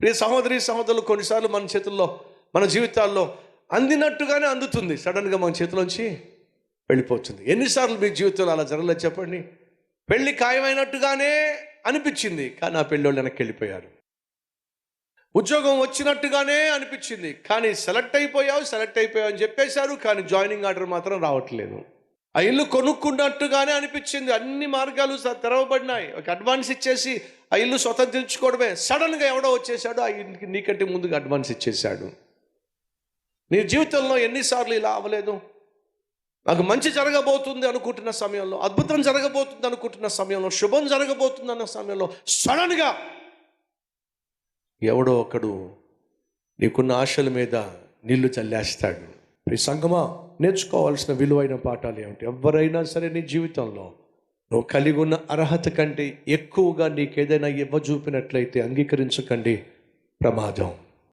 ప్రియ సహోదరి సహోదరులు, కొన్నిసార్లు మన చేతుల్లో, మన జీవితాల్లో అందినట్టుగానే అందుతుంది, సడన్గా మన చేతిలోంచి వెళ్ళిపోతుంది. ఎన్నిసార్లు మీ జీవితంలో అలా జరగలేదు చెప్పండి? పెళ్ళి ఖాయమైనట్టుగానే అనిపించింది, కానీ ఆ పెళ్ళోళ్ళు వెనక్కి వెళ్ళిపోయారు. ఉద్యోగం వచ్చినట్టుగానే అనిపించింది, కానీ సెలెక్ట్ అయిపోయావు అని చెప్పేశారు, కానీ జాయినింగ్ ఆర్డర్ మాత్రం రావట్లేదు. ఆ ఇల్లు కొనుక్కున్నట్టుగానే అనిపించింది, అన్ని మార్గాలు తెరవబడినాయి, ఒక అడ్వాన్స్ ఇచ్చేసి ఆ ఇల్లు స్వతంత్రించుకోవడమే. సడన్గా ఎవడో వచ్చేసాడు, ఆ ఇంటికి నీకంటే ముందుగా అడ్వాన్స్ ఇచ్చేశాడు. నీ జీవితంలో ఎన్నిసార్లు ఇలా అవ్వలేదు? నాకు మంచి జరగబోతుంది అనుకుంటున్న సమయంలో, అద్భుతం జరగబోతుంది అనుకుంటున్న సమయంలో, శుభం జరగబోతుంది అన్న సమయంలో సడన్గా ఎవడో ఒకడు నీకున్న ఆశల మీద నీళ్లు చల్లేస్తాడు. ఈ సంగమా, నేర్చుకోవాల్సిన విలువైన పాఠాలు ఏమిటి? ఎవరైనా సరే నీ జీవితంలో నువ్వు కలిగి ఉన్న అర్హత కంటే ఎక్కువగా నీకేదైనా ఇవ్వజూపినట్లయితే అంగీకరించకండి, ప్రమాదం.